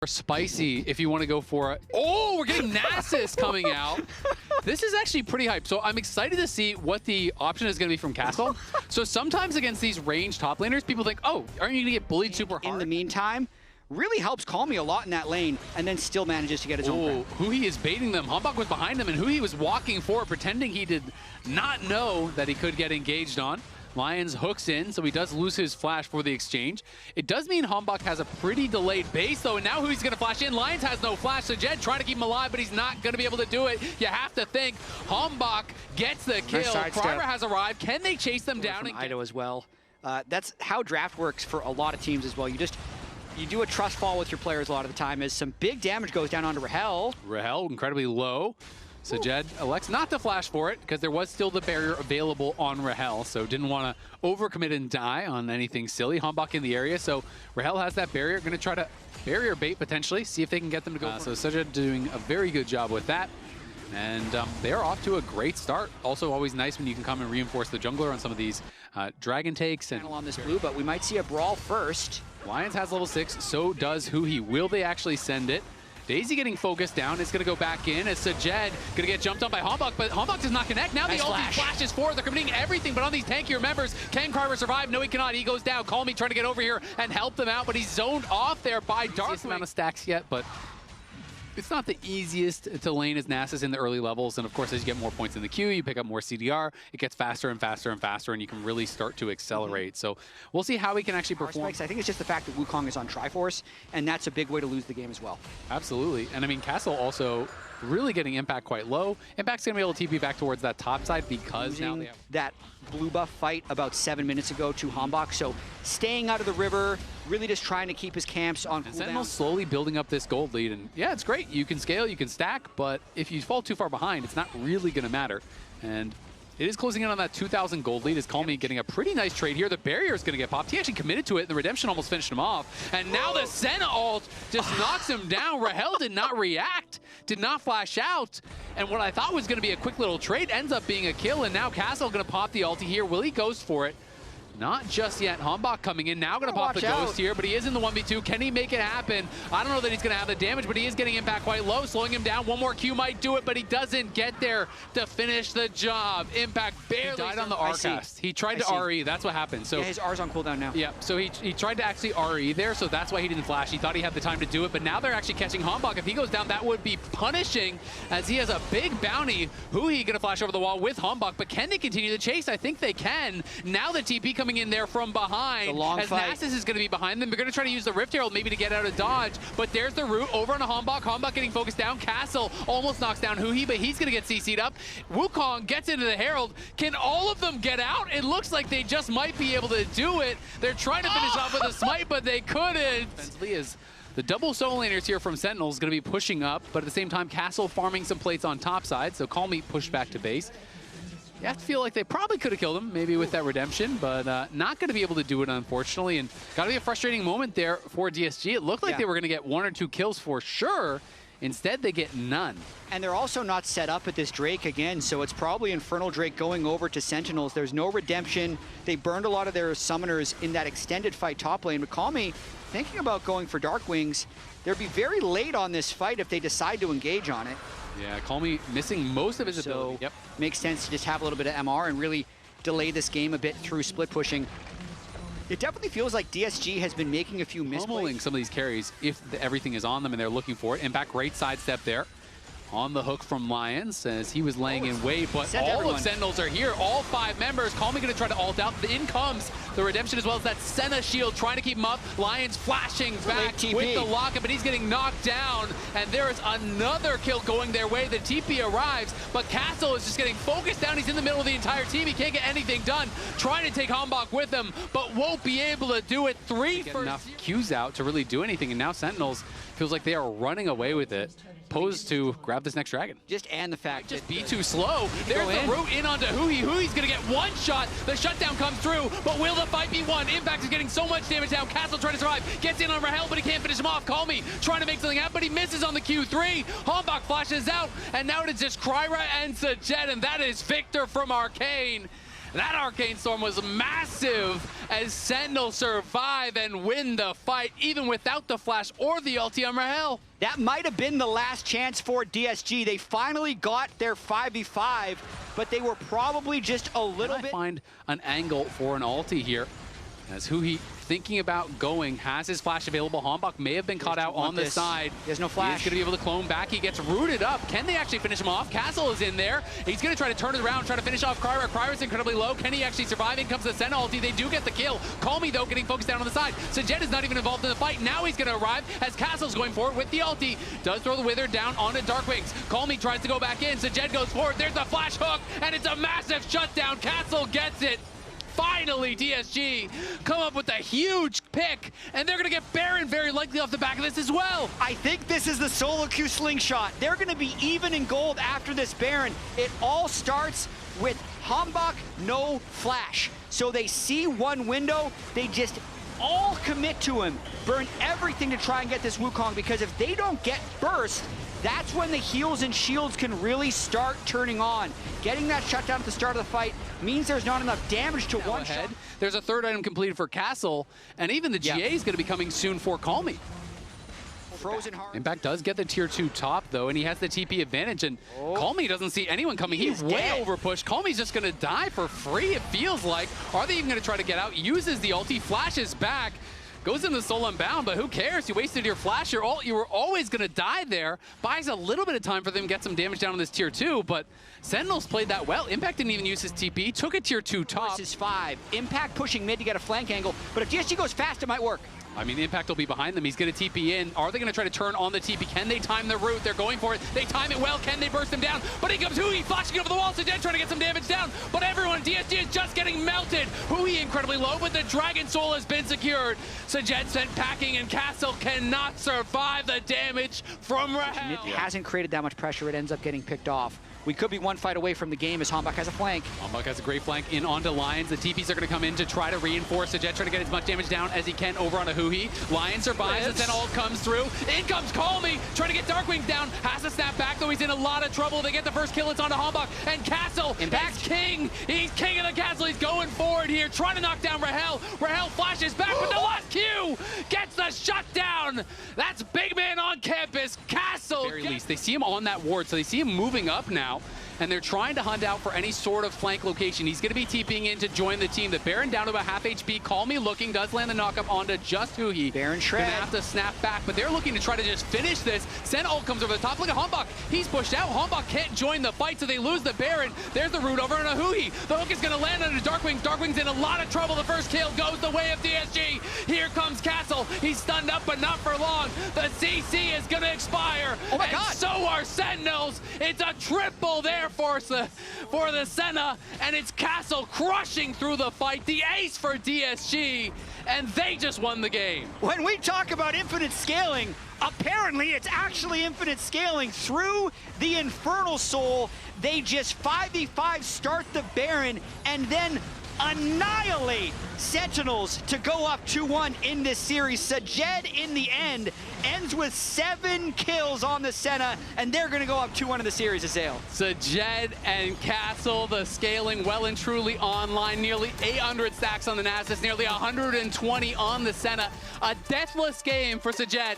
spicy if you want to go for it. Oh, we're getting Nasus coming out. This is actually pretty hype. So I'm excited to see what the option is going to be from Castle. So sometimes against these ranged top laners, people think, oh, aren't you going to get bullied super hard? In the meantime, really helps Calmy a lot in that lane, and then still manages to get his own grab. Huhi is baiting them. Humbug was behind him, and Huhi was walking forward, pretending he did not know that he could get engaged on. Lions hooks in, so he does lose his flash for the exchange. It does mean Humbug has a pretty delayed base, though, and now Hui's going to flash in. Lions has no flash, so Jed trying to keep him alive, but he's not going to be able to do it. You have to think Humbug gets the kill. Primer has arrived. Can they chase them down? From Ido as well. That's how draft works for a lot of teams as well. You do a trust fall with your players a lot of the time as some big damage goes down onto Rahel. Rahel incredibly low. So Jed elects not to flash for it because there was still the barrier available on Rahel, so didn't want to overcommit and die on anything silly. Humbug in the area, so Rahel has that barrier, going to try to barrier bait potentially, see if they can get them to go. So Sejed doing a very good job with that. And they are off to a great start. Also always nice when you can come and reinforce the jungler on some of these dragon takes. And on this blue, but we might see a brawl first. Lions has level 6, so does Huhi. Will they actually send it? Daisy getting focused down. It's going to go back in as Sejed going to get jumped on by Humbug, but Humbug does not connect. Now nice the ulti flashes forward. They're committing everything, but on these tankier members, can Carver survive? No, he cannot. He goes down. Calmy trying to get over here and help them out, but he's zoned off there by Dark. Amount of stacks yet, but it's not the easiest to lane as Nasus in the early levels, and of course as you get more points in the queue, you pick up more CDR, it gets faster and faster and faster, and you can really start to accelerate. So we'll see how he can actually perform. I think it's just the fact that Wukong is on Triforce, and that's a big way to lose the game as well. Absolutely, and I mean Castle also really getting Impact quite low. Impact's going to be able to TP back towards that top side because now they have that blue buff fight about 7 minutes ago to Humbug, so staying out of the river, really just trying to keep his camps on cooldown. Sentinels slowly building up this gold lead, and yeah, it's great. You can scale, you can stack, but if you fall too far behind, it's not really going to matter. And it is closing in on that 2,000 gold lead. Is Calmy getting a pretty nice trade here. The barrier is going to get popped. He actually committed to it, and the redemption almost finished him off. And now the Senna ult just knocks him down. Rahel did not react, did not flash out. And what I thought was going to be a quick little trade ends up being a kill, and now Castle going to pop the ulti here. Will he goes for it? Not just yet. Humbug coming in now, going to pop the ghost here, but he is in the 1v2. Can he make it happen? I don't know that he's going to have the damage, but he is getting Impact quite low, slowing him down. One more Q might do it, but he doesn't get there to finish the job. Impact barely he died on the R cast. He tried to RE. That's what happened. So yeah, his R's on cooldown now. Yeah, so he tried to actually RE there, so that's why he didn't flash. He thought he had the time to do it, but now they're actually catching Humbug. If he goes down, that would be punishing, as he has a big bounty. Huhi going to flash over the wall with Humbug, but can they continue the chase? I think they can. Now the TP coming in there from behind, as Nasus is going to be behind them. They're going to try to use the Rift Herald maybe to get out of dodge, but there's the root over on a Humbug. Humbug getting focused down. Castle almost knocks down Huhi, but he's going to get CC'd up. Wukong gets into the Herald. Can all of them get out? It looks like they just might be able to do it. They're trying to finish off with a smite, but they couldn't. Is the double solo laners here from Sentinels going to be pushing up, but at the same time, Castle farming some plates on top side, so Calmy pushed back to base. You have to feel like they probably could have killed him, maybe with that redemption, but not going to be able to do it, unfortunately. And got to be a frustrating moment there for DSG. It looked like they were going to get 1 or 2 kills for sure. Instead, they get none. And they're also not set up at this Drake again, so it's probably Infernal Drake going over to Sentinels. There's no redemption. They burned a lot of their summoners in that extended fight top lane, but Calmy thinking about going for Dark Wings. They'll be very late on this fight if they decide to engage on it. Yeah, Calmy missing most of his ability. Yep. Makes sense to just have a little bit of MR and really delay this game a bit through split pushing. It definitely feels like DSG has been making a few misplays. Some of these carries if everything is on them and they're looking for it. Impact, great sidestep there. On the hook from Lions as he was laying in wait, but all of Sentinels are here. All 5 members. Calmy going to try to ult out. In comes the redemption as well as that Senna shield trying to keep him up. Lions flashing back with the lockup, but he's getting knocked down. And there is another kill going their way. The TP arrives, but Castle is just getting focused down. He's in the middle of the entire team. He can't get anything done. Trying to take Humbug with him, but won't be able to do it. 3 for enough Qs out to really do anything. And now Sentinels feels like they are running away with it. Posed to grab this next dragon. And the fact just be too slow. There's the root in onto Huhi. Hui's gonna get one shot. The shutdown comes through, but will the fight be won? Impact is getting so much damage down. Castle trying to survive. Gets in on Rahel, but he can't finish him off. Calmy trying to make something happen, but he misses on the Q3. Humbug flashes out, and now it is just Kryra and Sejed, and that is Victor from Arcane. That Arcane Storm was massive as Sentinels survive and win the fight, even without the flash or the ulti on Rahel. That might have been the last chance for DSG. They finally got their 5v5, but they were probably just a little bit... Find an angle for an ulti here. As Huhi thinking about going, has his flash available. Hombok may have been caught out on the side. He has no flash. He's going to be able to clone back. He gets rooted up. Can they actually finish him off? Castle is in there. He's going to try to turn it around, try to finish off Cryer. Crier's incredibly low. Can he actually survive? In comes the Senna ulti. They do get the kill. Call Me, though, getting focused down on the side. Sejet is not even involved in the fight. Now he's going to arrive as Castle's going forward with the ulti. Does throw the Wither down onto Darkwings. Call Me tries to go back in. Sejet goes forward. There's the flash hook, and it's a massive shutdown. Castle gets it. Finally, DSG come up with a huge pick, and they're going to get Baron very likely off the back of this as well. I think this is the solo queue slingshot. They're going to be even in gold after this Baron. It all starts with Hombok, no flash. So they see one window, they just all commit to him, burn everything to try and get this Wukong, because if they don't get burst, that's when the heals and shields can really start turning on. Getting that shutdown at the start of the fight means there's not enough damage to one ahead. shot. There's a third item completed for Castle, and even the GA is going to be coming soon for Call Me. Frozen heart. Impact does get the tier 2 top, though, and he has the TP advantage, and Call Me doesn't see anyone coming. He's way overpushed. Call Me's just going to die for free, it feels like. Are they even going to try to get out? Uses the ulti, flashes back. Goes into Soul Unbound, but who cares? You wasted your flash, your ult, you were always gonna die there. Buys a little bit of time for them to get some damage down on this tier 2, but Sentinels played that well. Impact didn't even use his TP, took a tier 2 top. Versus 5. Impact pushing mid to get a flank angle, but if DSG goes fast, it might work. I mean, Impact will be behind them. He's going to TP in. Are they going to try to turn on the TP? Can they time the route? They're going for it. They time it well. Can they burst him down? But he comes Hui flashing over the wall. Sejet trying to get some damage down. But everyone, DSG is just getting melted. Hui incredibly low, but the Dragon Soul has been secured. Sejet sent packing, and Castle cannot survive the damage from Rahel. It hasn't created that much pressure. It ends up getting picked off. We could be one fight away from the game as Hombok has a flank. Hombok has a great flank in onto Lions. The TPs are going to come in to try to reinforce. Sejet trying to get as much damage down as he can over on a Hui. Lion survives, and then all comes through. In comes Call Me, trying to get Darkwings down. Has to snap back, though he's in a lot of trouble. They get the first kill. It's onto Hombok. And Castle is king. He's king of the castle. He's going forward here, trying to knock down Rahel. Rahel flashes back with the last Q. Gets the shutdown. That's big man on campus. Castle. At the very least, they see him on that ward, so they see him moving up now. And they're trying to hunt out for any sort of flank location. He's going to be TPing in to join the team. The Baron down to about half HP. Call Me looking, does land the knockup onto just Hui. Baron shred. Gonna have to snap back, but they're looking to try to just finish this. Sen ult comes over the top. Look at Hombok. He's pushed out. Hombok can't join the fight, so they lose the Baron. There's the root over on a Hui. The hook is going to land on a Darkwing. Darkwing's in a lot of trouble. The first kill goes the way of DSG. Here comes Castle. He's stunned up, but not for long. The CC is going to expire. Oh my God. So are Sentinels. It's a triple there for the Senna, and it's Castle crushing through the fight. The ace for DSG, and they just won the game. When we talk about infinite scaling, apparently it's actually infinite scaling through the Infernal Soul. They just 5v5 start the Baron and then annihilate Sentinels to go up 2-1 in this series. Sejet in the end ends with 7 kills on the Senna, and they're going to go up 2-1 in the series, Azale. Sejet and Castle, the scaling well and truly online. Nearly 800 stacks on the Nasus, nearly 120 on the Senna. A deathless game for Sejet.